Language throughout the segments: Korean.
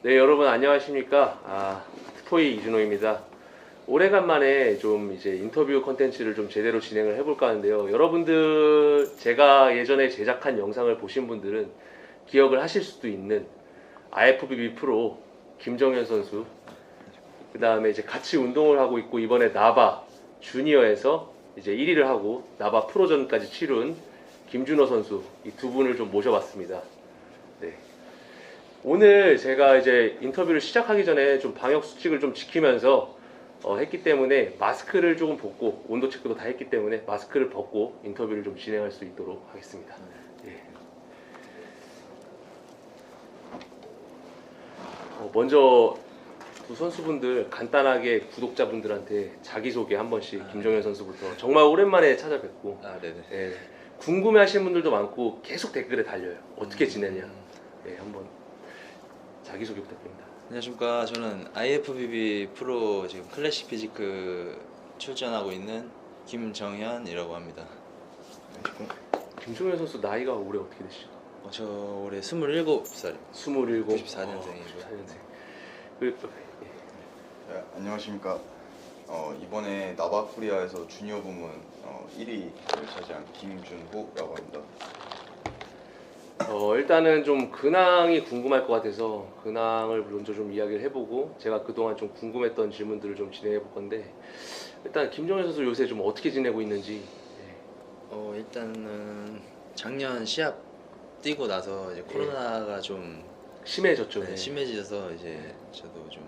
네, 여러분 안녕하십니까? 스토이 이준호입니다. 오래간만에 좀 이제 인터뷰 컨텐츠를 좀 제대로 진행을 해볼까 하는데요. 여러분들 제가 예전에 제작한 영상을 보신 분들은 기억을 하실 수도 있는 IFBB 프로 김정현 선수, 그 다음에 이제 같이 운동을 하고 있고 이번에 나바 주니어에서 이제 1위를 하고 나바 프로전까지 치룬 김준호 선수, 이 두 분을 좀 모셔봤습니다. 네. 오늘 제가 이제 인터뷰를 시작하기 전에 좀 방역 수칙을 좀 지키면서 했기 때문에 마스크를 조금 벗고, 온도 체크도 다 했기 때문에 마스크를 벗고 인터뷰를 좀 진행할 수 있도록 하겠습니다. 예. 먼저 두 선수분들 간단하게 구독자분들한테 자기소개 한 번씩, 김정현 선수부터. 정말 오랜만에 찾아뵙고 네네. 예, 궁금해하시는 분들도 많고 계속 댓글에 달려요. 어떻게 지내냐. 네, 한번 자기소개 부탁드립니다. 안녕하십니까. 저는 IFBB 프로 지금 클래식 피지크 출전하고 있는 김정현이라고 합니다. 김종현 선수 나이가 올해 어떻게 되시죠? 저 올해 27살입니다. 27. 94년생이고요. 94년생. 그, 네, 안녕하십니까. 이번에 나바코리아에서 주니어 부문 1위를 차지한 김준호라고 합니다. 일단은 좀 근황이 궁금할 것 같아서 근황을 먼저 좀 이야기를 해보고, 제가 그동안 좀 궁금했던 질문들을 좀 진행해 볼 건데, 일단 김종현 선수 요새 좀 어떻게 지내고 있는지. 일단은 작년 시합 뛰고 나서 이제 코로나가 좀 심해졌죠. 네. 심해져서 이제 저도 좀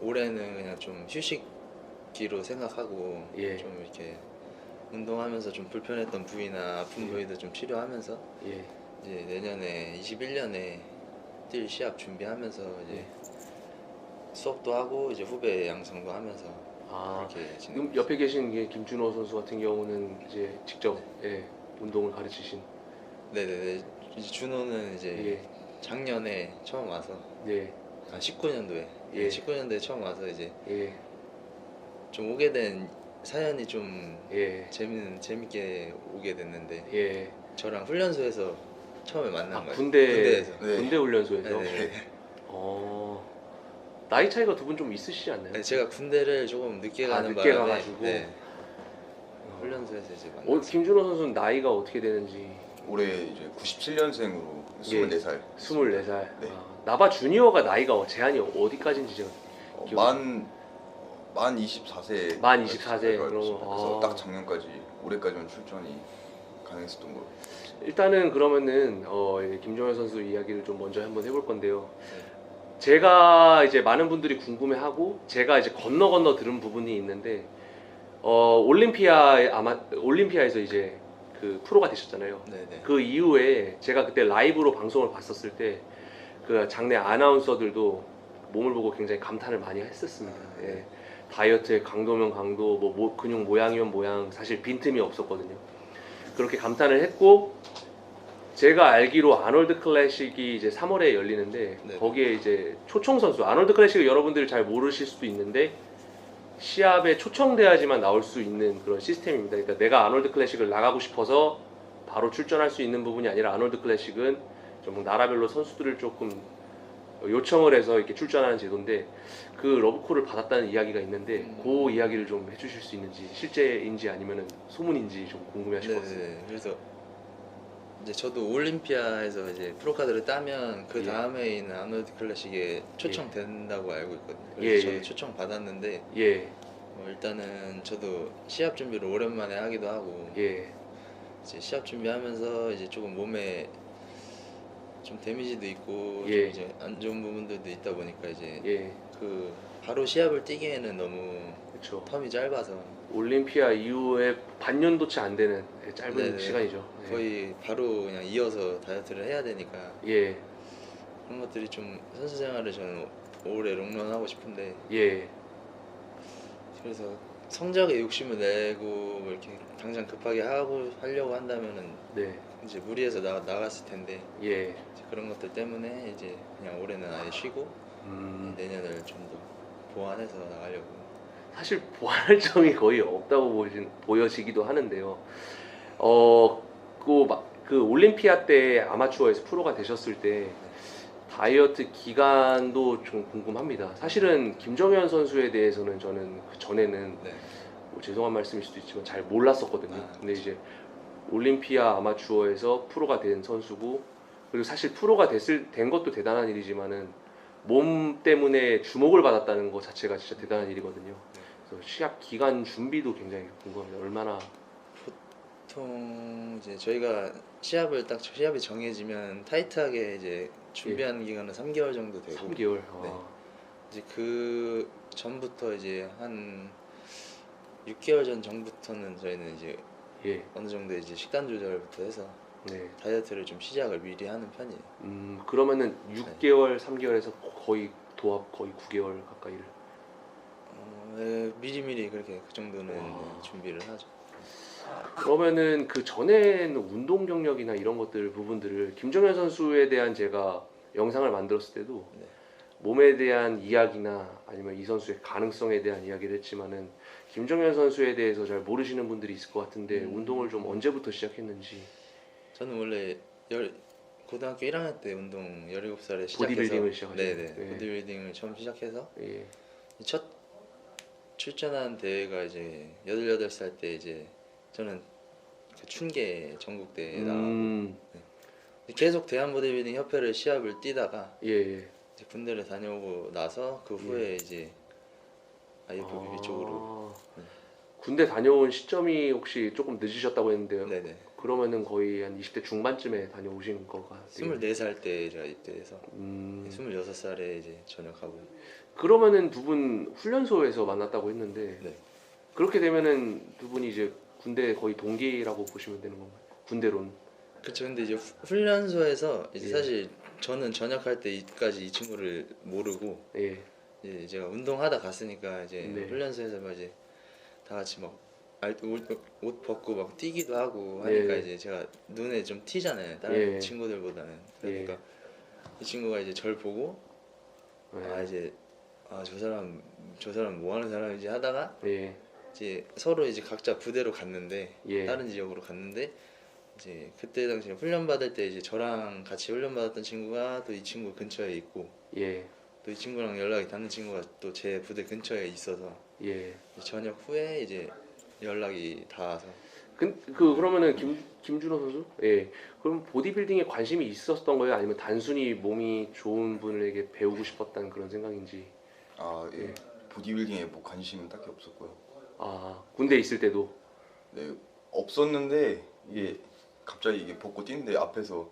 올해는 그냥 좀 휴식기로 생각하고 예. 좀 이렇게 운동하면서 좀 불편했던 부위나 아픈 부위도 좀 치료하면서 예. 이제 내년에 21년에 뛸 시합 준비하면서 이제 수업도 하고 이제 후배 양성도 하면서 이렇게 지금 옆에 계신 게 김준호 선수 같은 경우는 이제 직접 운동을 가르치신. 네네네. 이제 준호는 이제 예. 작년에 처음 와서 예. 19년도에 예. 19년도에 처음 와서 이제 예. 좀 오게 된 사연이 좀 예. 재밌게 오게 됐는데 예. 저랑 훈련소에서 처음에 만난 거예요. 군대에서. 네. 군대 훈련소에서. 네네. 나이 차이가 두 분 좀 있으시지 않나요? 네, 제가 군대를 조금 늦게 가는 늦게 바람에 가가지고. 훈련소에서 이제 만났어요. 김준호 선수는 나이가 어떻게 되는지. 올해 이제 97년생으로 24살. 24살. 네. 나바 주니어가 나이가 제한이 어디까지인지 제가 만 24세. 만 24세. 그래서 딱 작년까지 올해까지만 출전이 가능했었던 걸로. 일단은 그러면은 김종현 선수 이야기를 좀 먼저 한번 해볼 건데요. 제가 이제 많은 분들이 궁금해하고 제가 이제 건너 들은 부분이 있는데, 올림피아에서 이제 그 프로가 되셨잖아요. 네네. 그 이후에 제가 그때 라이브로 방송을 봤었을 때 그 장내 아나운서들도 몸을 보고 굉장히 감탄을 많이 했었습니다. 예. 다이어트의 강도면 강도, 근육 모양이면 모양, 사실 빈틈이 없었거든요. 그렇게 감탄을 했고, 제가 알기로 아놀드 클래식이 이제 3월에 열리는데, 네. 거기에 이제 초청 선수, 아놀드 클래식을 여러분들이 잘 모르실 수도 있는데 시합에 초청돼야지만 나올 수 있는 그런 시스템입니다. 그러니까 내가 아놀드 클래식을 나가고 싶어서 바로 출전할 수 있는 부분이 아니라, 아놀드 클래식은 좀 나라별로 선수들을 조금 요청을 해서 이렇게 출전하는 제도인데, 그 러브콜을 받았다는 이야기가 있는데 그 이야기를 좀 해주실 수 있는지, 실제인지 아니면 소문인지 좀 궁금해하실 것 같습니다. 네네. 그래서 이제 저도 올림피아에서 이제 프로카드를 따면 그 다음에 있는 아놀드 클래식에 초청된다고 알고 있거든요. 그래서 저도 초청 받았는데 일단은 저도 시합 준비를 오랜만에 하기도 하고 이제 시합 준비하면서 이제 조금 몸에 좀 데미지도 있고 좀 이제 안 좋은 부분들도 있다 보니까 이제 그 바로 시합을 뛰기에는 너무 텀이 짧아서 올림피아 이후에 반년도 채 안 되는 짧은 네네. 시간이죠. 거의 바로 그냥 이어서 다이어트를 해야 되니까 그런 것들이 좀 선수 생활을 저는 오래 롱런하고 싶은데 그래서 성적에 욕심을 내고 뭐 이렇게 당장 급하게 하려고 한다면은 이제 무리해서 나갔을 텐데 이제 그런 것들 때문에 이제 그냥 올해는 아예 쉬고 내년을 좀 더 보완해서 나가려고. 사실 보완할 점이 거의 없다고 보여지기도 하는데요. 그 올림피아 때 아마추어에서 프로가 되셨을 때 다이어트 기간도 좀 궁금합니다. 사실은 김정현 선수에 대해서는 저는 그 전에는 네. 뭐 죄송한 말씀일 수도 있지만 잘 몰랐었거든요. 근데 이제 올림피아 아마추어에서 프로가 된 선수고, 그리고 사실 프로가 된 것도 대단한 일이지만은 몸 때문에 주목을 받았다는 것 자체가 진짜 대단한 일이거든요. 그래서 시합 기간 준비도 굉장히 궁금합니다. 얼마나. 보통 이제 저희가 시합이 정해지면 타이트하게 이제 준비하는 기간은 3개월 정도 되고 3개월. 네. 이제 그 전부터 이제 한 6개월 전 전부터는 저희는 이제 예. 어느 정도 이제 식단 조절부터 해서 네. 다이어트를 좀 시작을 미리 하는 편이에요. 그러면은 6개월, 3개월에서 거의 도합 거의 9개월 가까이를. 네, 미리미리 그렇게 그 정도는 네, 준비를 하죠. 그러면은 그 전에는 운동 경력이나 이런 것들 부분들을 김정현 선수에 대한 제가 영상을 만들었을 때도 네. 몸에 대한 이야기나 아니면 이 선수의 가능성에 대한 이야기를 했지만은 김정현 선수에 대해서 잘 모르시는 분들이 있을 것 같은데 운동을 좀 언제부터 시작했는지. 저는 원래 고등학교 1학년 때 운동 17살에 시작해서 보디빌딩을 시작하셨어요. 네네. 네. 보디빌딩을 처음 시작해서 예. 첫 출전한 대회가 이제 18살 때 이제 저는 그 춘계 전국대회에 나가고 계속 대한보디빌딩 협회를 시합을 뛰다가 예, 예. 이제 군대를 다녀오고 나서 그 후에 이제 IFBB 쪽으로 군대 다녀온 시점이 혹시 조금 늦으셨다고 했는데요. 네네. 그러면은 거의 한 20대 중반쯤에 다녀오신 거가 24살 때 제가 입대해서 26살에 이제 전역하고. 그러면은 두 분 훈련소에서 만났다고 했는데 네. 그렇게 되면은 두 분이 이제 군대 거의 동기라고 보시면 되는 건가요? 군대론. 그렇죠. 근데 이제 훈련소에서 이제 예. 사실 저는 전역할 때까지 이 친구를 모르고 예. 이제 제가 운동하다 갔으니까 이제 네. 훈련소에서 막 이제 다 같이 막 옷 벗고 막 뛰기도 하고 하니까 예. 이제 제가 눈에 좀 튀잖아요. 다른 예. 친구들보다는. 그러니까 이 친구가 이제 절 보고 예. 저 사람 뭐 하는 사람이지 하다가 예. 이제 서로 이제 각자 부대로 갔는데 예. 다른 지역으로 갔는데 이제 그때 당시에 훈련 받을 때 이제 저랑 같이 훈련 받았던 친구가 또 이 친구 근처에 있고 예. 또 이 친구랑 연락이 닿는 친구가 또 제 부대 근처에 있어서 예. 전역 후에 이제 연락이 닿아서. 그러면은 김준호 선수? 예. 그럼 보디빌딩에 관심이 있었던 거예요? 아니면 단순히 몸이 좋은 분에게 배우고 싶었다는 그런 생각인지? 예. 보디빌딩에 뭐 관심은 딱히 없었고요. 군대 있을 때도? 네, 없었는데 이게 갑자기 이게 벗고 뛰는데 앞에서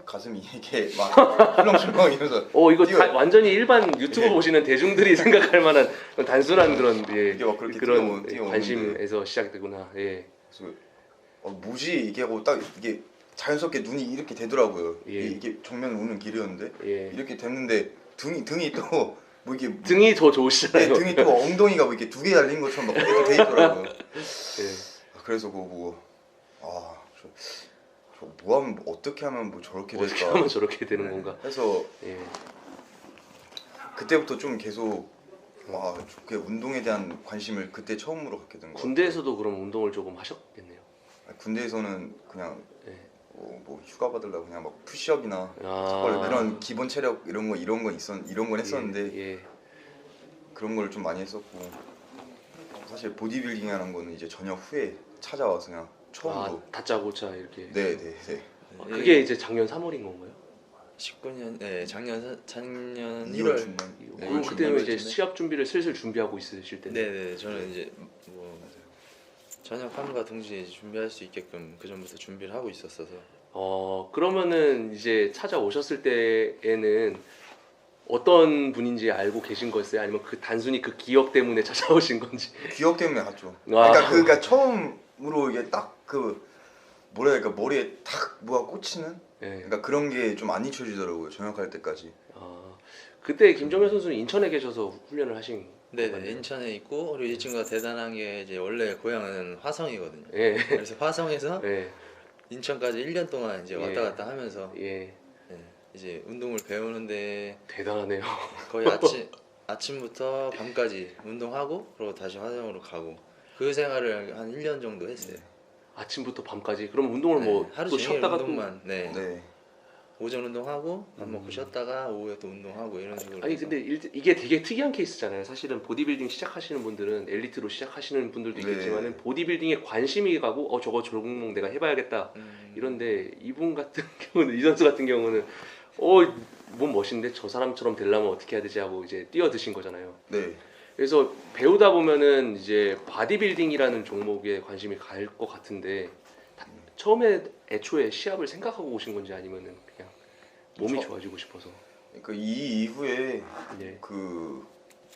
가슴이 이렇게 막 출렁출렁 이러면서 이거 완전히 일반 유튜브 보시는 대중들이 생각할 만한 단순한 그런 이게 막 그렇게 그런 뛰어오는데. 관심에서 시작되구나. 예. 그래서 뭐지 이게 하고 딱 이게 자연스럽게 눈이 이렇게 되더라고요. 예. 이게 정면 오는 길이었는데 예. 이렇게 됐는데 등이 또 뭐 이게 등이 더 좋으시잖아요. 네, 등이 또 엉덩이가 뭐 이렇게 2개 달린 것처럼 막 이렇게 돼 있더라고요. 예. 그래서 그거 보고 저 뭐 하면 어떻게 하면 뭐 저렇게 될까? 어떻게 하면 저렇게 되는 건가? 해서 예. 그때부터 좀 계속 그 운동에 대한 관심을 그때 처음으로 갖게 된 거. 군대에서도 그럼 운동을 조금 하셨겠네요. 군대에서는 그냥 예. 뭐 휴가 받으려고 그냥 막 푸시업이나 아. 이런 기본 체력 이런 건 했었는데 예. 그런 걸 좀 많이 했었고 사실 보디빌딩이라는 거는 이제 전역 후에 찾아와서 그냥 처음으로 다짜고짜 이렇게. 네. 그게 이제 작년 3월인 건가요? 19년 작년 2월 1월 중반. 네, 그럼 그때는 이제 중반쯤에? 시합 준비를 슬슬 준비하고 있으실 때. 네네. 저는 이제 뭐 전역함과 동시에 이제 준비할 수 있게끔 그 전부터 준비를 하고 있었어서. 그러면은 이제 찾아오셨을 때에는 어떤 분인지 알고 계신 거였어요? 아니면 단순히 그 기억 때문에 찾아오신 건지? 기억 때문에 갔죠. 그러니까 처음으로 이게 딱 뭐라 해야 될까 머리에 탁 뭐가 꽂히는. 예. 그러니까 그런 게 좀 안 잊혀지더라고요. 전역할 때까지. 그때 김정현 선수는 인천에 계셔서 훈련을 하신 네네. 건가요? 인천에 있고 그리고 이 친구가 대단한 게 이제 원래 고향은 화성이거든요. 예. 그래서 화성에서 예. 인천까지 1년 동안 이제 왔다 갔다 하면서 예. 이제 운동을 배우는데 대단하네요. 거의 아침부터 밤까지 운동하고 그리고 다시 화성으로 가고 그 생활을 한 1년 정도 했어요. 아침부터 밤까지. 그럼 운동을 뭐 하루 또 종일 쉬었다가 운동만. 네. 오전 운동하고 밥 먹고 쉬었다가 오후에 또 운동하고 이런 식으로. 아니 해서. 근데 이게 되게 특이한 케이스잖아요. 사실은 보디빌딩 시작하시는 분들은 엘리트로 시작하시는 분들도 네. 있겠지만은 보디빌딩에 관심이 가고 저거 종목 내가 해봐야겠다 이런데 이분 같은 경우는 이 선수 같은 경우는 몸 멋있는데 저 사람처럼 되려면 어떻게 해야 되지 하고 이제 뛰어드신 거잖아요. 네. 그래서 배우다 보면은 이제 바디빌딩이라는 종목에 관심이 갈 것 같은데 처음에 애초에 시합을 생각하고 오신 건지 아니면은 그냥 몸이 좋아지고 싶어서. 그러니까 이 이후에 네.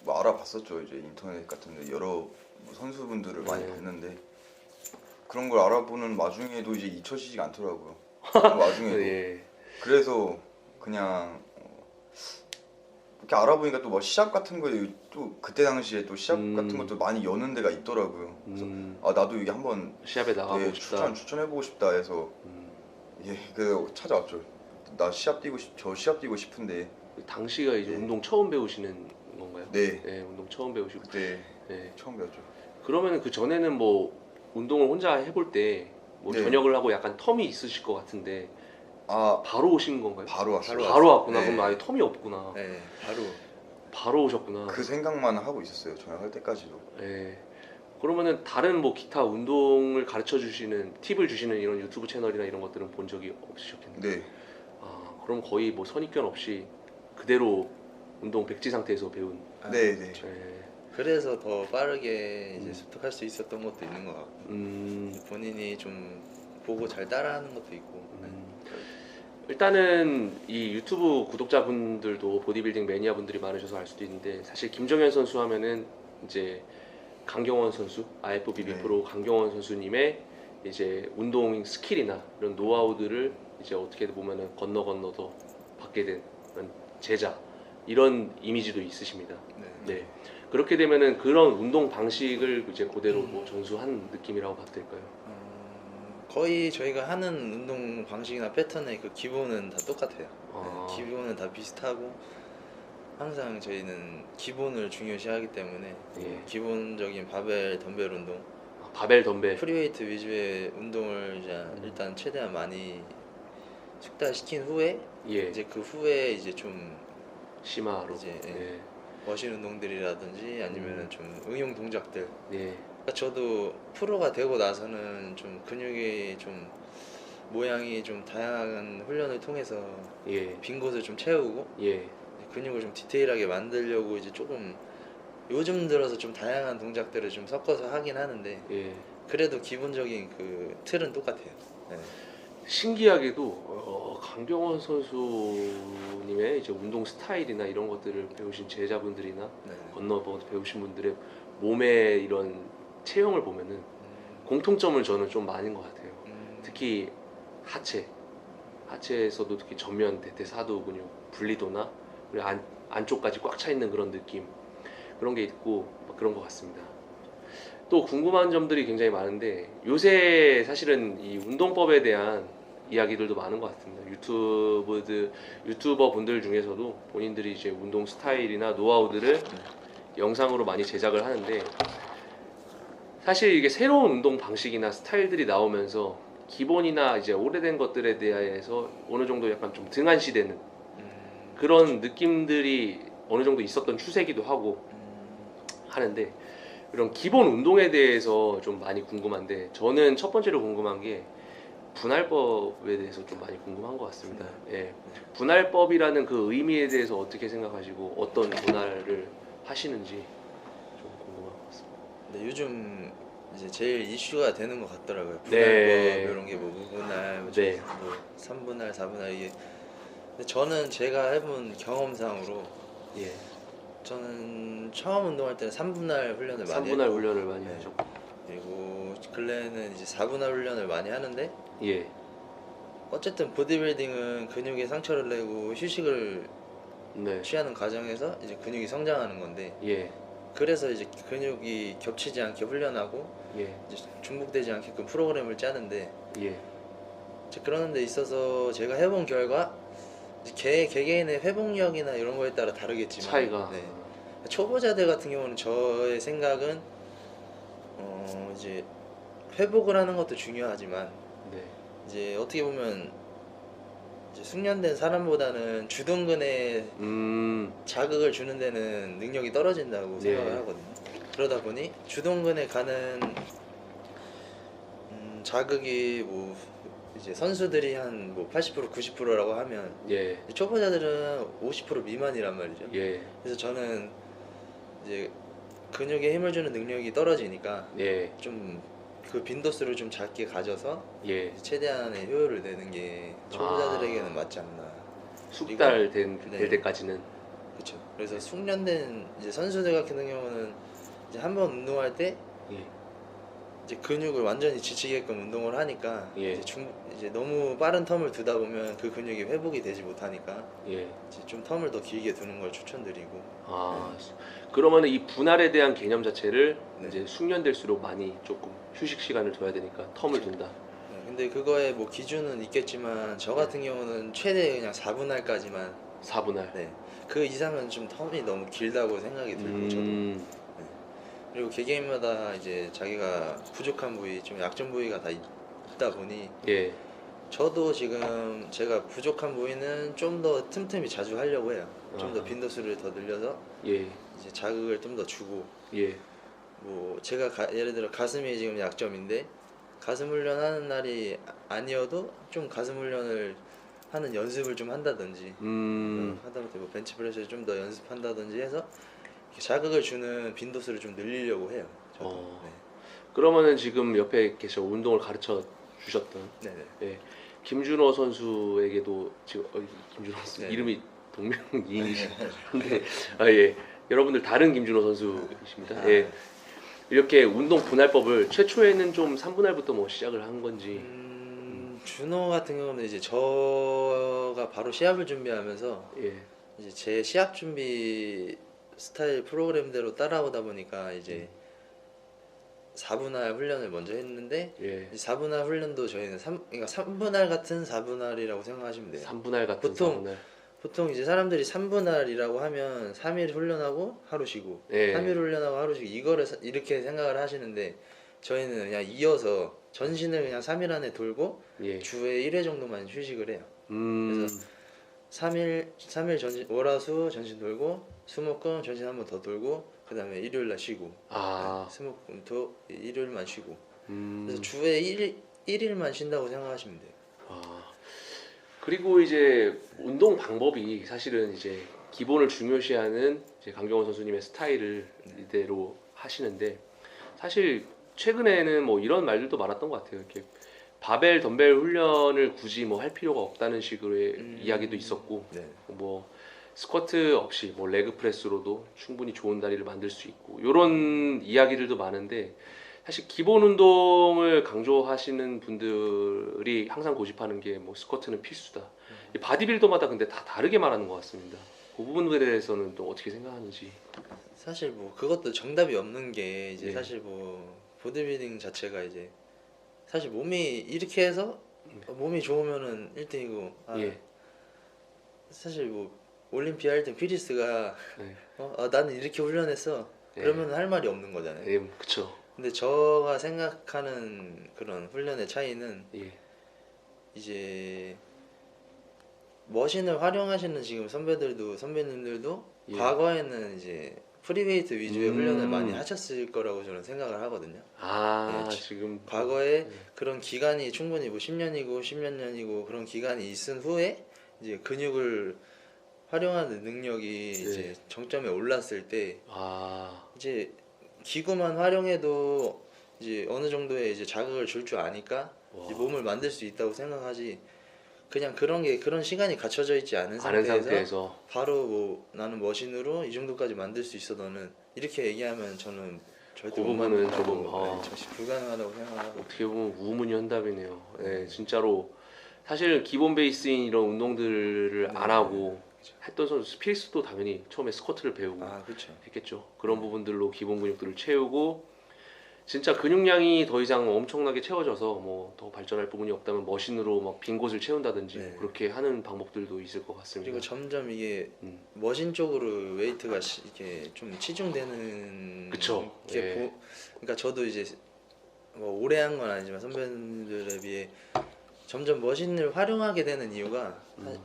뭐 알아봤었죠. 이제 인터넷 같은데 여러 뭐 선수분들을 많이 네. 봤는데 그런 걸 알아보는 와중에도 이제 잊혀지지가 않더라고요. 그 와중에도. 예. 그래서 그냥 이렇게 알아보니까 또 뭐 시합 같은 거 또 그때 당시에 또 시합 같은 것도 많이 여는 데가 있더라고요. 그래서 나도 이게 한번 시합에 나가고 싶다. 추천해보고 싶다 해서 그래서 찾아왔죠. 나 시합 뛰고 싶은데. 당시가 이제 네. 운동 처음 배우시는 건가요? 네. 네, 운동 처음 배우시고. 그때 네. 처음 배웠죠. 그러면은 그 전에는 뭐 운동을 혼자 해볼 때 뭐 네. 저녁을 하고 약간 텀이 있으실 것 같은데 바로 오신 건가요? 바로 왔어요. 바로 왔구나. 네. 그럼 아예 텀이 없구나. 네, 바로 오셨구나. 그 생각만 하고 있었어요. 저녁 할 때까지도. 네. 그러면은 다른 뭐 기타 운동을 가르쳐 주시는 팁을 주시는 이런 유튜브 채널이나 이런 것들은 본 적이 없으셨겠네요. 네. 그럼 거의 뭐 선입견 없이 그대로 운동 백지 상태에서 배운. 네. 네. 그래서 더 빠르게 이제 습득할 수 있었던 것도 있는 것 같고 본인이 좀 보고 잘 따라하는 것도 있고. 일단은 이 유튜브 구독자분들도 보디빌딩 매니아분들이 많으셔서 알 수도 있는데 사실 김정현 선수 하면은 이제 강경원 선수 IFBB 네. 프로 강경원 선수님의 이제 운동 스킬이나 이런 노하우들을 이제 어떻게 보면은 건너서 받게 된 그런 제자 이런 이미지도 있으십니다. 네. 그렇게 되면은 그런 운동 방식을 이제 그대로 뭐 전수한 느낌이라고 봐도 될까요? 거의 저희가 하는 운동 방식이나 패턴의 그 기본은 다 똑같아요. 네, 기본은 다 비슷하고 항상 저희는 기본을 중요시하기 때문에 예. 기본적인 바벨 덤벨 운동, 바벨 덤벨, 프리웨이트 위주의 운동을 이제 일단 최대한 많이 숙달시킨 후에 예. 이제 그 후에 이제 좀 심화로 이제 예. 머신 운동들이라든지 아니면은 좀 응용 동작들. 예. 그러니까 저도 프로가 되고 나서는 좀 근육이 좀 모양이 좀 다양한 훈련을 통해서 예. 빈 곳을 좀 채우고 예. 근육을 좀 디테일하게 만들려고 이제 조금 요즘 들어서 좀 다양한 동작들을 좀 섞어서 하긴 하는데 예. 그래도 기본적인 그 틀은 똑같아요. 네. 신기하게도 강경원 선수님의 이제 운동 스타일이나 이런 것들을 배우신 제자분들이나 네. 건너서 배우신 분들의 몸의 이런 체형을 보면은 공통점을 저는 좀 많은 것 같아요. 특히 하체에서도 특히 전면 대퇴사두 근육 분리도나 그리고 안쪽까지 꽉 차 있는 그런 느낌 그런 게 있고 그런 것 같습니다. 또 궁금한 점들이 굉장히 많은데 요새 사실은 이 운동법에 대한 이야기들도 많은 것 같습니다. 유튜버 분들 중에서도 본인들이 이제 운동 스타일이나 노하우들을 영상으로 많이 제작을 하는데 사실 이게 새로운 운동 방식이나 스타일들이 나오면서 기본이나 이제 오래된 것들에 대해서 어느 정도 약간 좀 등한시되는 그런 느낌들이 어느 정도 있었던 추세기도 하고 하는데 이런 기본 운동에 대해서 좀 많이 궁금한데 저는 첫 번째로 궁금한 게 분할법에 대해서 좀 많이 궁금한 것 같습니다. 예. 분할법이라는 그 의미에 대해서 어떻게 생각하시고 어떤 분할을 하시는지 좀 궁금한 것 같습니다. 근데 요즘 이제 제일 이슈가 되는 것 같더라고요. 분할법 네. 이런 게 뭐 무분할, 뭐 네. 3분할, 4분할 이게. 근데 저는 제가 해본 경험상으로 예. 저는 처음 운동할 때는 3분할 훈련을 많이 3분할 했고 훈련을 많이 네. 하죠. 그리고 근래에는 이제 4분할 훈련을 많이 하는데 예. 어쨌든 보디빌딩은 근육에 상처를 내고 휴식을 네. 취하는 과정에서 이제 근육이 성장하는 건데 예. 그래서 이제 근육이 겹치지 않게 훈련하고 예. 이제 중복되지 않게끔 프로그램을 짜는데 예. 이제 그러는 데 있어서 제가 해본 결과 이제 개개인의 회복력이나 이런 거에 따라 다르겠지만 차이가. 네. 초보자들 같은 경우는 저의 생각은 이제 회복을 하는 것도 중요하지만 네. 이제 어떻게 보면 이제 숙련된 사람보다는 주둔근에 자극을 주는 데는 능력이 떨어진다고 생각을 하거든요. 그러다 보니 주둔근에 가는 자극이 뭐 이제 선수들이 한 뭐 80% 90%라고 하면 초보자들은 50% 미만이란 말이죠. 그래서 저는 이제 근육에 힘을 주는 능력이 떨어지니까 좀 그 빈도수를 좀 작게 가져서 최대한의 효율을 내는 게 초보자들에게는 맞지 않나. 숙달 될 때까지는. 그렇죠. 그래서 숙련된 이제 선수들 같은 경우는 이제 한번 운동할 때 이제 근육을 완전히 지치게끔 운동을 하니까 이제 너무 빠른 텀을 두다 보면 그 근육이 회복이 되지 못하니까 이제 좀 텀을 더 길게 두는 걸 추천드리고. 그러면 이 분할에 대한 개념 자체를 이제 숙련될수록 많이 조금 휴식 시간을 둬야 되니까 텀을 둔다. 근데 그거에 뭐 기준은 있겠지만 저 같은 경우는 최대 그냥 4분할까지만. 4분할. 그 이상은 좀 텀이 너무 길다고 생각이 들고 저도. 그리고 개개인마다 이제 자기가 부족한 부위, 좀 약점 부위가 다 있다 보니 저도 지금 제가 부족한 부위는 좀 더 틈틈이 자주 하려고 해요. 좀 더 빈도수를 더 늘려서 이제 자극을 좀 더 주고. 뭐 제가 예를 들어 가슴이 지금 약점인데 가슴 훈련하는 날이 아니어도 좀 가슴 훈련을 하는 연습을 좀 한다든지 하다못해 뭐 벤치프레스를 좀 더 연습한다든지 해서 자극을 주는 빈도수를 좀 늘리려고 해요. 저도. 그러면은 지금 옆에 계셔 운동을 가르쳐 주셨던 김준호 선수에게도 지금 김준호 선수 이름이 동명이인이신데 여러분들 다른 김준호 선수이십니다. 이렇게 운동 분할법을 최초에는 좀 3분할부터 뭐 시작을 한 건지. 준호 같은 경우는 이제 저가 바로 시합을 준비하면서 이제 제 시합 준비 스타일 프로그램대로 따라오다 보니까 이제 4분할 훈련을 먼저 했는데 4분할 훈련도 저희는 그러니까 3분할 같은 4분할이라고 생각하시면 돼요. 3분할 같은 4분할. 보통 이제 사람들이 3분할이라고 하면 3일 훈련하고 하루 쉬고 3일 훈련하고 하루 쉬고 이거를 이렇게 생각을 하시는데 저희는 그냥 이어서 전신을 그냥 3일 안에 돌고 주에 1회 정도만 휴식을 해요. 그래서 3일 전신 월화수 전신 돌고 수목금 전신 한 번 더 돌고 그 다음에 일요일 날 쉬고 수목금토 일요일만 쉬고 그래서 주에 1일만 쉰다고 생각하시면 돼요. 그리고 이제 운동 방법이 사실은 이제 기본을 중요시하는 이제 강경원 선수님의 스타일을 이대로 하시는데 사실 최근에는 뭐 이런 말들도 많았던 것 같아요. 이렇게 바벨 덤벨 훈련을 굳이 뭐 할 필요가 없다는 식의 이야기도 있었고 뭐 스쿼트 없이 뭐 레그 프레스로도 충분히 좋은 다리를 만들 수 있고 이런 이야기들도 많은데 사실 기본 운동을 강조하시는 분들이 항상 고집하는 게 뭐 스쿼트는 필수다. 이 바디빌더마다 근데 다 다르게 말하는 것 같습니다. 그 부분에 대해서는 또 어떻게 생각하는지. 사실 뭐 그것도 정답이 없는 게 이제 사실 뭐 보디빌딩 자체가 이제 사실 몸이 이렇게 해서 몸이 좋으면은 1등이고 사실 뭐 올림피아 1등 피리스가 나는 이렇게 훈련했어 그러면 할 말이 없는 거잖아요. 그쵸. 근데 저가 생각하는 그런 훈련의 차이는 이제 머신을 활용하시는 지금 선배님들도 과거에는 이제 프리웨이트 위주의 훈련을 많이 하셨을 거라고 저는 생각을 하거든요. 지금 과거에 그런 기간이 충분히 뭐 10년이고 10년이고 그런 기간이 있은 후에 이제 근육을 활용하는 능력이 이제 정점에 올랐을 때 이제 기구만 활용해도 이제 어느 정도의 이제 자극을 줄 줄 아니까 이제 몸을 만들 수 있다고 생각하지. 그냥 그런 시간이 갖춰져 있지 않은 상태에서 바로 뭐 나는 머신으로 이 정도까지 만들 수 있어 너는 이렇게 얘기하면 저는 절대 그 부분은 조금 불가능하다고 생각하고. 어떻게 보면 우문현답이네요. 진짜로 사실 기본 베이스인 이런 운동들을 안 하고 했던 선수 스피리스도 당연히 처음에 스쿼트를 배우고 했겠죠. 그런 부분들로 기본 근육들을 채우고 진짜 근육량이 더 이상 엄청나게 채워져서 뭐 더 발전할 부분이 없다면 머신으로 막 빈 곳을 채운다든지 그렇게 하는 방법들도 있을 것 같습니다. 그리고 점점 이게 머신 쪽으로 웨이트가 이렇게 좀 치중되는 그러니까 저도 이제 뭐 오래 한 건 아니지만 선배님들에 비해 점점 머신을 활용하게 되는 이유가 음.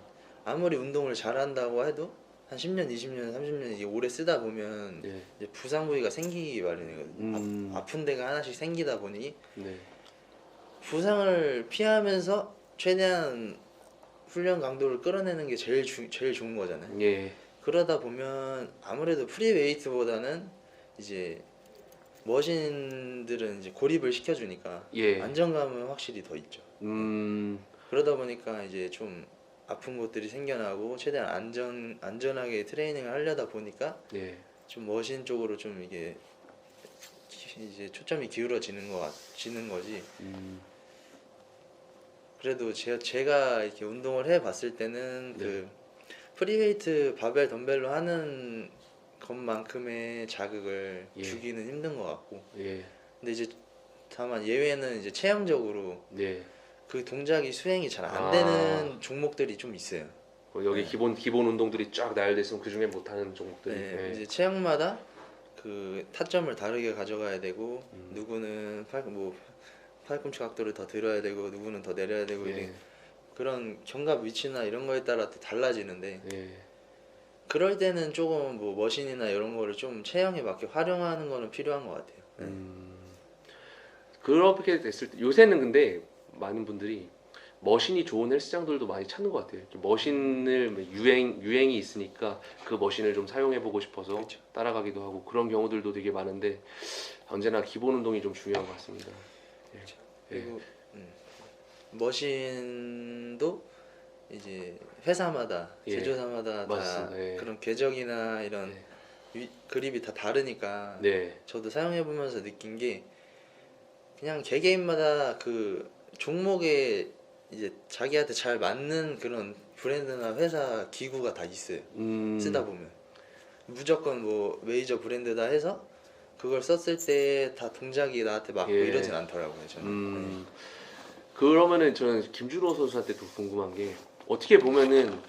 아무리 운동을 잘한다고 해도 한 10년, 20년, 30년 이게 오래 쓰다 보면 네. 이제 부상 부위가 생기기 마련이거든요. 아픈 데가 하나씩 생기다 보니 네. 부상을 피하면서 최대한 훈련 강도를 끌어내는 게 제일 좋은 거잖아요. 예. 그러다 보면 아무래도 프리웨이트보다는 이제 머신들은 이제 고립을 시켜주니까 예. 안정감은 확실히 더 있죠. 음. 그러다 보니까 이제 좀 아픈 곳들이 생겨나고 최대한 안전하게 트레이닝을 하려다 보니까 예. 좀 머신 쪽으로 좀 이게 이제 초점이 기울어지는 거지. 그래도 제가 이렇게 운동을 해봤을 때는 네. 그 프리웨이트 바벨 덤벨로 하는 것만큼의 자극을 예. 주기는 힘든 것 같고. 예. 근데 이제 다만 예외는 이제 체형적으로 예. 그 동작이 수행이 잘 안 아. 되는 종목들이 좀 있어요. 여기 네. 기본 운동들이 쫙 나열돼 있으면 그 중에 못하는 종목들이. 네, 예. 이제 체형마다 그 타점을 다르게 가져가야 되고 누구는 팔꿈치 각도를 더 들어야 되고 누구는 더 내려야 되고 예. 이게 그런 견갑 위치나 이런 거에 따라 또 달라지는데 예. 그럴 때는 조금 뭐 머신이나 이런 거를 좀 체형에 맞게 활용하는 거는 필요한 것 같아요. 네. 그렇게 됐을 때 요새는 근데 많은 분들이 머신이 좋은 헬스장들도 많이 찾는 것 같아요. 머신을 유행이 있으니까 그 머신을 좀 사용해 보고 싶어서 그렇죠. 따라가기도 하고 그런 경우들도 되게 많은데 언제나 기본 운동이 좀 중요한 것 같습니다. 예. 그리고 머신도 이제 회사마다 예. 제조사마다 맞습니다. 다 예. 그런 궤적이나 이런 그립이 다 다르니까 네. 저도 사용해 보면서 느낀 게 그냥 개개인마다 그 종목에 이제 자기한테 잘 맞는 그런 브랜드나 회사 기구가 다 있어요. 쓰다 보면 무조건 뭐 메이저 브랜드다 해서 그걸 썼을 때 다 동작이 나한테 맞고 예. 이러진 않더라고요. 저는. 그러면은 저는 김준호 선수한테 도 궁금한 게 어떻게 보면은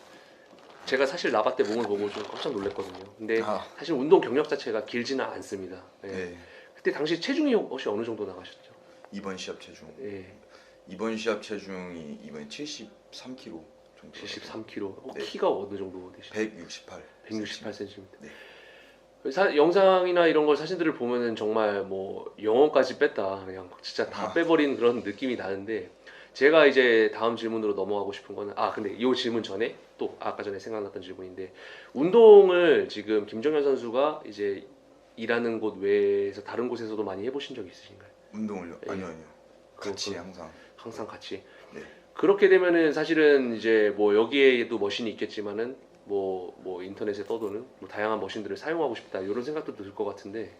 제가 사실 나바 때 몸을 보고 좀 깜짝 놀랐거든요. 근데 사실 운동 경력 자체가 길지는 않습니다. 예. 네. 그때 당시 체중이 혹시 어느 정도 나가셨죠? 이번 시합 체중. 예. 이번 시합 체중이 이번에 73kg 정도. 73kg. 네. 키가 어느 정도 되시죠? 168. 168cm. 네. 영상이나 이런 걸 사진들을 보면은 정말 뭐 영혼까지 뺐다 그냥 진짜 다 빼버린 그런 느낌이 나는데 제가 이제 다음 질문으로 넘어가고 싶은 거는 근데 이 질문 전에 또 아까 전에 생각났던 질문인데 운동을 지금 김정현 선수가 이제 일하는 곳 외에서 다른 곳에서도 많이 해보신 적 있으신가요? 운동을요? 예. 아니요. 같이 항상. 같이. 네. 그렇게 되면은 사실은 이제 뭐 여기에도 머신이 있겠지만은 뭐 인터넷에 떠도는 뭐 다양한 머신들을 사용하고 싶다 이런 생각도 들 것 같은데.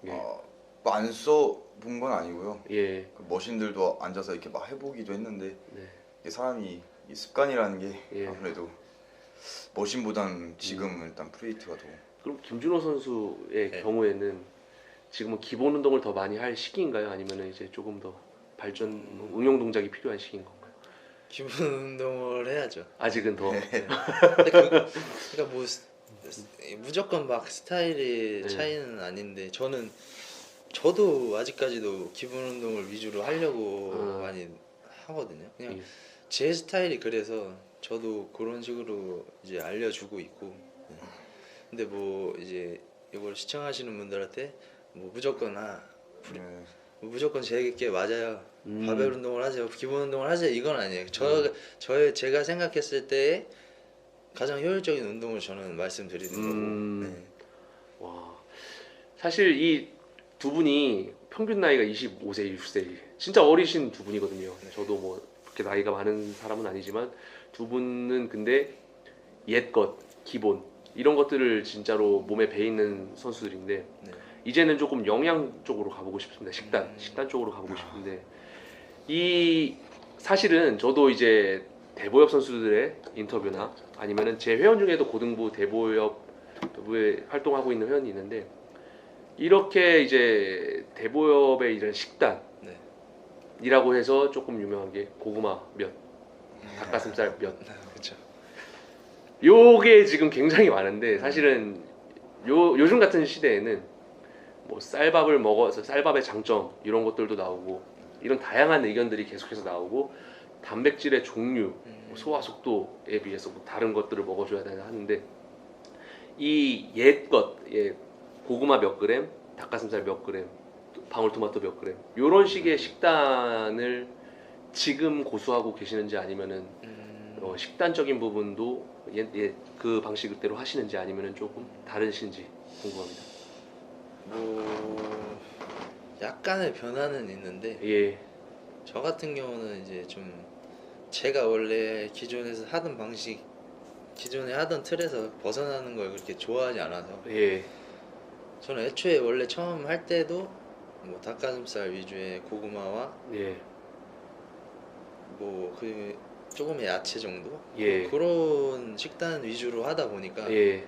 예. 안 써본 건 아니고요. 예. 그 머신들도 앉아서 이렇게 막 해보기도 했는데 네. 이게 사람이 이 습관이라는 게 예. 아무래도 머신보다는 지금 일단 프리웨이트가 더. 그럼 김준호 선수의 네. 경우에는 지금은 기본 운동을 더 많이 할 시기인가요? 아니면은 이제 조금 더 발전 응용 동작이 필요한 시기인 건가요? 기본 운동을 해야죠. 아직은 더. 근데 그러니까 뭐 무조건 막 스타일의 네. 차이는 아닌데 저도 아직까지도 기본 운동을 위주로 하려고 많이 하거든요. 그냥 예. 제 스타일이 그래서 저도 그런 식으로 이제 알려주고 있고. 근데 뭐 이제 이걸 시청하시는 분들한테 뭐 무조건 무조건 제게 맞아요. 바벨 운동을 하세요. 기본 운동을 하세요. 이건 아니에요. 제가 생각했을 때 가장 효율적인 운동을 저는 말씀드리는 거고. 네. 와. 사실 이 두 분이 평균 나이가 25세, 60세. 진짜 어리신 두 분이거든요. 저도 뭐 그렇게 나이가 많은 사람은 아니지만 두 분은 근데 옛것, 기본 이런 것들을 진짜로 몸에 배 있는 선수들인데 네. 이제는 조금 영양 쪽으로 가보고 싶습니다. 식단 쪽으로 가보고 싶은데 이 사실은 저도 이제 대보협 선수들의 인터뷰나 아니면은 제 회원 중에도 고등부 대보협에 활동하고 있는 회원이 있는데 이렇게 이제 대보협의 이런 식단이라고 해서 조금 유명한 게 고구마 면, 닭가슴살 면. 그렇죠. 요게 지금 굉장히 많은데 사실은 요즘 같은 시대에는 뭐 쌀밥을 먹어서 쌀밥의 장점 이런 것들도 나오고 이런 다양한 의견들이 계속해서 나오고 단백질의 종류, 뭐 소화 속도에 비해서 뭐 다른 것들을 먹어줘야 되나 하는데 이 고구마 몇 그램, 닭가슴살 몇 그램, 방울토마토 몇 그램 이런 식의 식단을 지금 고수하고 계시는지 아니면은 식단적인 부분도 그 방식대로 하시는지 아니면은 조금 다르신지 궁금합니다. 뭐 약간의 변화는 있는데 예, 저 같은 경우는 이제 좀 제가 원래 기존에서 하던 방식, 기존에 하던 틀에서 벗어나는 걸 그렇게 좋아하지 않아서 예, 저는 애초에 원래 처음 할 때도 뭐 닭가슴살 위주의 고구마와 예, 뭐 그 조금의 야채 정도 예. 그런 식단 위주로 하다 보니까 예,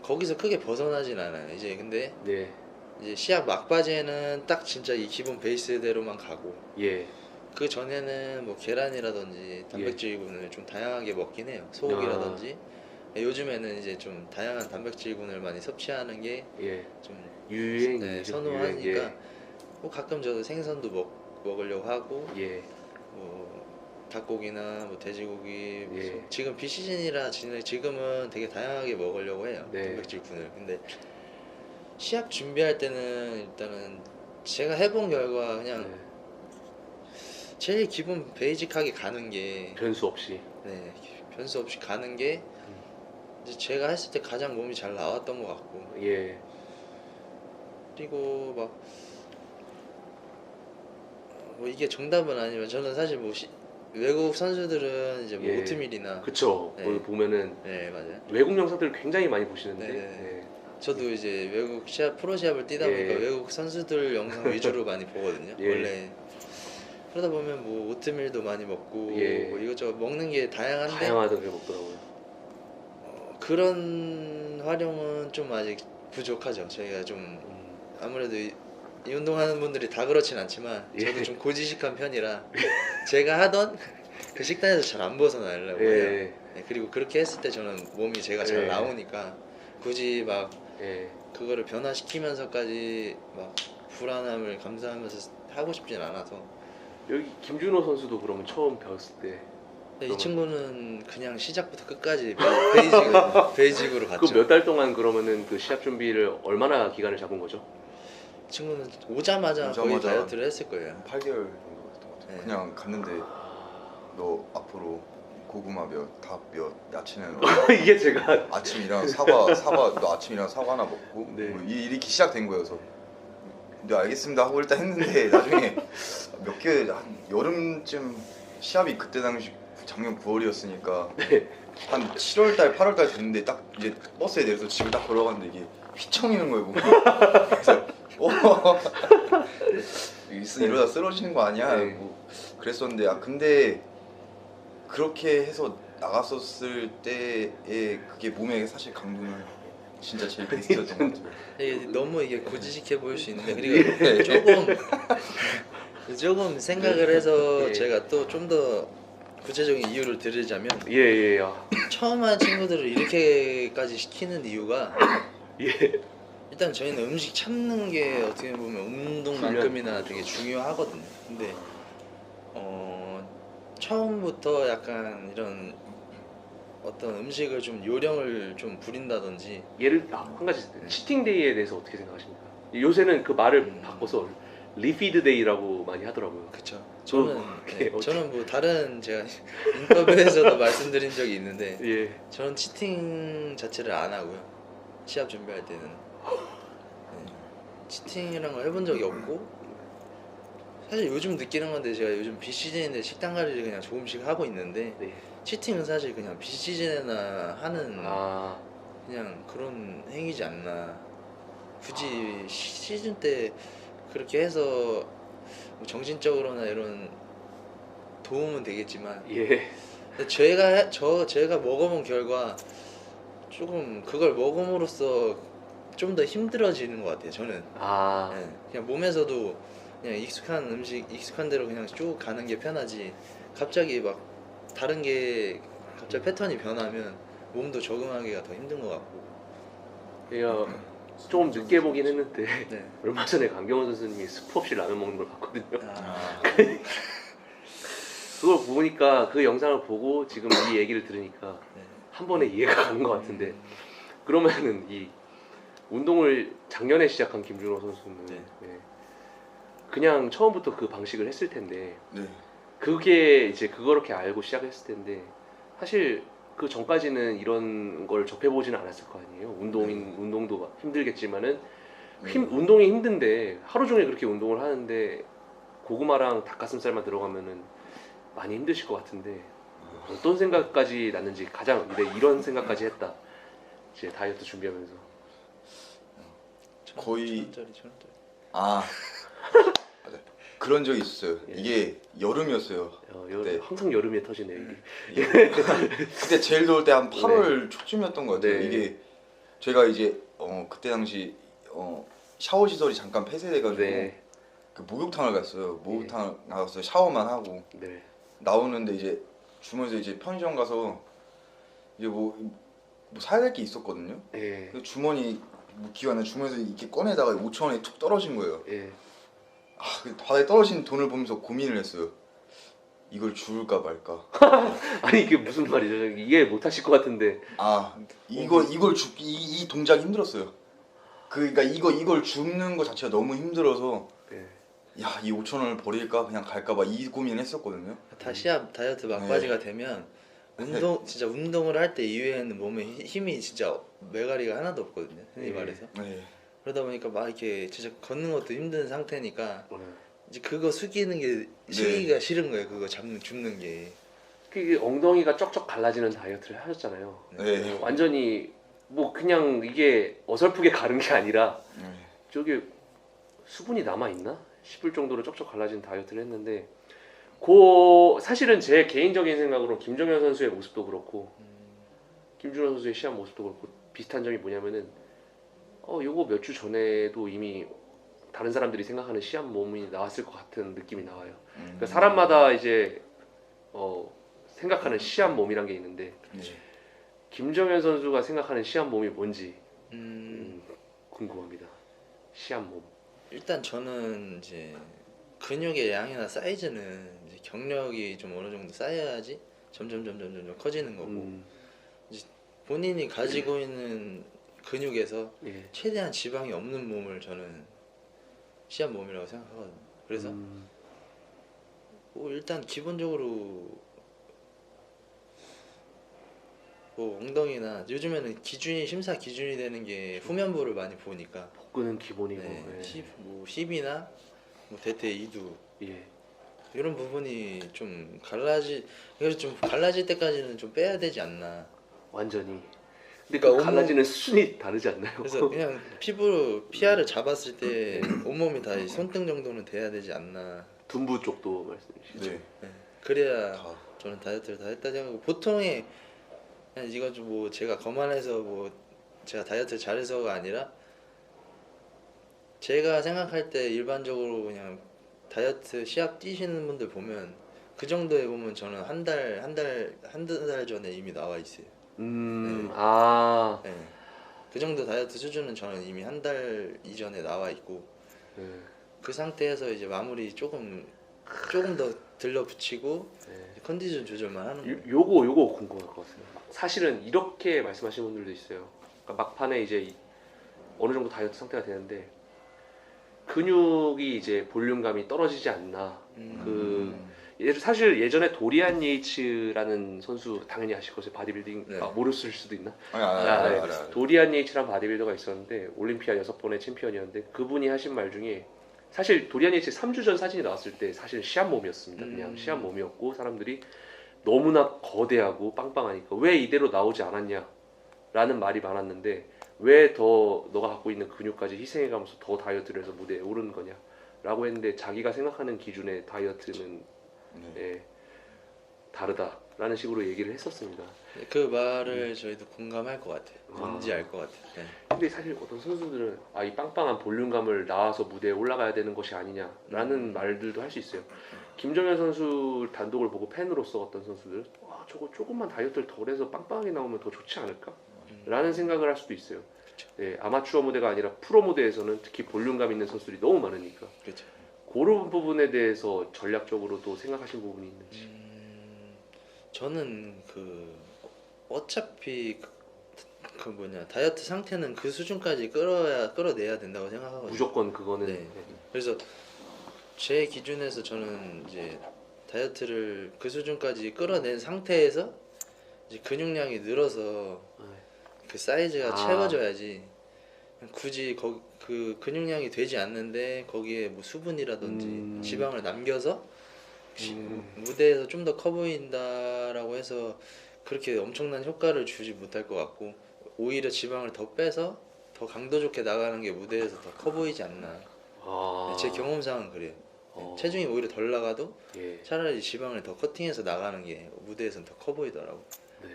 거기서 크게 벗어나진 않아요. 이제 근데 네, 이제 시합 막바지에는 딱 진짜 이 기본 베이스대로만 가고 예, 그 전에는 뭐 계란이라든지 단백질군을 좀 다양하게 먹긴 해요. 소고기라든지 요즘에는 이제 좀 다양한 단백질군을 많이 섭취하는 게 예. 좀 유행, 선호하니까 뭐 가끔 저도 생선도 먹으려고 하고 예, 뭐 닭고기나 뭐 돼지고기 뭐 예. 지금 비시즌이라 지금은 되게 다양하게 먹으려고 해요. 네. 단백질군을. 근데 시합 준비할 때는 일단은 제가 해본 결과 그냥 네. 제일 기본 베이직하게 가는 게 변수 없이. 네, 변수 없이 가는 게 이제 제가 했을 때 가장 몸이 잘 나왔던 것 같고 예, 그리고 막 뭐 이게 정답은 아니면 저는 사실 뭐 외국 선수들은 이제 뭐 예. 오트밀이나 그쵸. 네. 거기 보면은 네 맞아요. 외국 영상들 굉장히 많이 보시는데. 네네. 네. 저도 이제 외국 시합 프로 시합을 뛰다 보니까 예. 외국 선수들 영상 위주로 많이 보거든요. 예. 원래 그러다 보면 뭐 오트밀도 많이 먹고 예. 뭐 이것저것 먹는 게 다양한데 다양하게 먹더라고요. 그런 활용은 좀 아직 부족하죠. 저희가 좀 아무래도 이 운동하는 분들이 다 그렇진 않지만 저도 예. 좀 고지식한 편이라 제가 하던 그 식단에서 잘 안 벗어나려고 해요. 예, 네, 그리고 그렇게 했을 때 저는 몸이 제가 잘 예. 나오니까 굳이 막 예, 그거를 변화시키면서까지 막 불안함을 감수하면서 하고 싶진 않아서 여기 김준호 선수도 그러면 처음 배웠을 때. 근데 이 그러면- 친구는 그냥 시작부터 끝까지 베이직으로 갔죠. 그 몇 달 동안 그러면은 그 시합 준비를 얼마나 기간을 잡은 거죠? 이 친구는 오자마자 거의 오자마자 다이어트를 했을 거예요. 8개월 정도 됐던 것 같아요. 네. 그냥 갔는데 너 앞으로 고구마 몇, 닭 몇, 야채는 이게 제가 아침이랑 사과 너 아침이랑 사과 하나 먹고 네. 뭐 이렇게 시작된 거여서 네 알겠습니다 하고 일단 했는데 나중에 몇 개 한 여름쯤 시합이 그때 당시 작년 9월이었으니까 네. 한 7월달 8월달 됐는데 딱 이제 버스에 내려서 집을 딱 걸어갔는데 이게 휘청이는 거예요 몸이. 그래서 이러다 쓰러지는 거 아니야? 네. 뭐 그랬었는데 근데 그렇게 해서 나갔었을 때의 그게 몸에 사실 강도는 진짜 제일 베스트였던 것 같아요. 이게 너무 이게 고지식해 보일 수 있는데 그리고 조금 생각을 해서 예. 제가 또 좀 더 구체적인 이유를 들으자면 예, 예, 야. 처음 하는 친구들을 이렇게까지 시키는 이유가 예, 일단 저희는 음식 참는 게 어떻게 보면 운동만큼이나 되게 중요하거든요. 근데 처음부터 약간 이런 어떤 음식을 좀 요령을 좀 부린다든지 한 가지 치팅 데이에 대해서 어떻게 생각하십니까? 요새는 그 말을 바꿔서 리피드 데이라고 많이 하더라고요. 그쵸. 저는 그게 어떻게- 저는 뭐 다른 제가 인터뷰에서도 말씀드린 적이 있는데 예, 저는 치팅 자체를 안 하고요. 시합 준비할 때는 네. 치팅이란 걸 해본 적이 없고 사실 요즘 느끼는 건데 제가 요즘 비시즌인데 식단 관리를 그냥 조금씩 하고 있는데 네. 치팅은 사실 그냥 비시즌에나 하는 아, 그냥 그런 행위지 않나. 굳이 시즌 때 그렇게 해서 뭐 정신적으로나 이런 도움은 되겠지만 예, 근데 제가 먹어본 결과 조금 그걸 먹음으로써 좀 더 힘들어지는 것 같아요. 저는 아, 네, 그냥 몸에서도 그냥 익숙한 음식 익숙한 대로 그냥 쭉 가는 게 편하지. 갑자기 막 다른 게 갑자기 패턴이 변하면 몸도 적응하기가 더 힘든 것 같고. 제가 좀 늦게 보긴 했는데 네. 얼마 전에 강경원 선수님이 스프 없이 라면 먹는 걸 봤거든요. 아, 그걸 보니까 그 영상을 보고 지금 이 얘기를 들으니까 네. 한 번에 이해가 가는 것 같은데 그러면은 이 운동을 작년에 시작한 김준호 선수는 네. 예, 그냥 처음부터 그 방식을 했을 텐데 네. 그게 이제 그렇게 알고 시작했을 텐데 사실 그 전까지는 이런 걸 접해보지는 않았을 거 아니에요. 운동도 힘들겠지만은 운동이 힘든데 하루 종일 그렇게 운동을 하는데 고구마랑 닭가슴살만 들어가면은 많이 힘드실 것 같은데 어떤 생각까지 났는지 가장 이런 생각까지 했다. 이제 다이어트 준비하면서 거의- 1,000원짜리 1,000원짜리. 아 맞아. 그런 적이 있었어요. 예. 이게 여름이었어요. 네. 항상 여름에 터지네요. 이게. 그때 제일 더울 때 한 8월 초쯤이었던 것 같아요. 네. 이게 제가 이제 그때 당시 샤워 시설이 잠깐 폐쇄돼가지고 네. 그 목욕탕을 갔어요. 목욕탕 나가서 샤워만 하고 네. 나오는데 이제 주머니에서 이제 편의점 가서 이제 뭐 사야 될 게 있었거든요. 예. 그 주머니 기관에 주머니에서 이렇게 꺼내다가 5,000원이 툭 떨어진 거예요. 예. 그 바닥에 떨어진 돈을 보면서 고민을 했어요. 이걸 줄까 말까. 아니 이게 무슨 말이죠? 이해 못 하실 것 같은데. 이 동작이 힘들었어요. 그러니까 이걸 줍는 거 자체가 너무 힘들어서 예. 야, 이 5,000원을 버릴까 그냥 갈까봐 이 고민을 했었거든요. 다 시합 다이어트 막바지가 되면 진짜 운동을 할 때 이외에는 몸에 힘이 진짜 메가리가 하나도 없거든요. 흔히 말해서. 네. 그러다 보니까 막 이렇게 진짜 걷는 것도 힘든 상태니까 네. 이제 그거 숙이는 게 쉬기가 싫은 거예요. 그거 줍는 게. 그 엉덩이가 쩍쩍 갈라지는 다이어트를 하셨잖아요. 네. 완전히 뭐 그냥 이게 어설프게 가른 게 아니라 네. 저기 수분이 남아 있나 싶을 정도로 쩍쩍 갈라진 다이어트를 했는데 사실은 제 개인적인 생각으로 김정현 선수의 모습도 그렇고 김준호 선수의 시합 모습도 그렇고 비슷한 점이 뭐냐면은 요거 몇 주 전에도 이미 다른 사람들이 생각하는 시합 몸이 나왔을 것 같은 느낌이 나와요. 그러니까 사람마다 이제 생각하는 시합 몸이란 게 있는데 네. 김정현 선수가 생각하는 시합 몸이 뭔지 음, 궁금합니다. 시합 몸. 일단 저는 이제 근육의 양이나 사이즈는 이제 경력이 좀 어느 정도 쌓여야지 점점 커지는 거고 본인이 가지고 있는 근육에서 예. 최대한 지방이 없는 몸을 저는 시합 몸이라고 생각하거든요. 그래서 뭐 일단 기본적으로 뭐 엉덩이나 요즘에는 심사 기준이 되는 게 후면부를 많이 보니까 복근은 기본이고. 네, 예. 10이나 뭐 대퇴 2두 예. 이런 부분이 좀 갈라질 때까지는 좀 빼야 되지 않나. 완전히. 근데 그러니까 그 갈라지는 수준이 다르지 않나요? 그래서 그냥 피아를 잡았을 때 온몸이 다 손등 정도는 돼야 되지 않나. 둔부 쪽도 말씀이시죠? 네. 네. 그래야 다. 저는 다이어트를 다 했다 생각하고 보통의 그냥 이건 좀 뭐 제가 거만해서 뭐 제가 다이어트를 잘해서가 아니라 제가 생각할 때 일반적으로 그냥 다이어트 시합 뛰시는 분들 보면 그 정도에 보면 저는 한 달 전에 이미 나와 있어요. 네. 아. 네. 그 정도 다이어트 수준은 저는 이미 한 달 이전에 나와 있고 네. 그 상태에서 이제 마무리 조금 더 들러붙이고 네. 컨디션 조절만 하는 거예요. 요거 궁금할 것 같아요. 사실은 이렇게 말씀하시는 분들도 있어요. 그러니까 막판에 이제 어느 정도 다이어트 상태가 되는데 근육이 이제 볼륨감이 떨어지지 않나. 사실 예전에 도리안 예이츠라는 선수 당연히 아실 것을 바디빌딩 네. 모르실 수도 있나? 아니, 알아요. 도리안 예이츠라는 바디빌더가 있었는데 올림피아 6번의 챔피언이었는데 그분이 하신 말 중에 사실 도리안 예이츠 3주 전 사진이 나왔을 때 사실 시합 몸이었습니다. 그냥 시합 몸이었고 사람들이 너무나 거대하고 빵빵하니까 왜 이대로 나오지 않았냐 라는 말이 많았는데 왜 더 너가 갖고 있는 근육까지 희생해가면서 더 다이어트를 해서 무대에 오른 거냐 라고 했는데 자기가 생각하는 기준의 다이어트는 예, 다르다라는 식으로 얘기를 했었습니다. 그 말을 저희도 공감할 것 같아요. 뭔지 알 것 같아요. 네. 근데 사실 어떤 선수들은 이 빵빵한 볼륨감을 나와서 무대에 올라가야 되는 것이 아니냐라는 말들도 할 수 있어요. 김정현 선수 단독을 보고 팬으로서 어떤 선수들 저거 조금만 다이어트를 덜 해서 빵빵하게 나오면 더 좋지 않을까? 라는 생각을 할 수도 있어요. 네, 아마추어 무대가 아니라 프로 무대에서는 특히 볼륨감 있는 선수들이 너무 많으니까 그렇죠. 그런 부분에 대해서 전략적으로도 생각하신 부분이 있는지. 저는 어차피 다이어트 상태는 그 수준까지 끌어내야 된다고 생각하거든요. 무조건 그거는. 네. 그래서 제 기준에서 저는 이제 다이어트를 그 수준까지 끌어낸 상태에서 이제 근육량이 늘어서 그 사이즈가 채워져야지. 굳이 그 근육량이 되지 않는데 거기에 뭐 수분이라든지 지방을 남겨서 무대에서 좀 더 커 보인다라고 해서 그렇게 엄청난 효과를 주지 못할 것 같고, 오히려 지방을 더 빼서 더 강도 좋게 나가는 게 무대에서 더 커 보이지 않나. 제 경험상은 그래요. 체중이 오히려 덜 나가도 차라리 지방을 더 커팅해서 나가는 게 무대에서는 더 커 보이더라고. 네.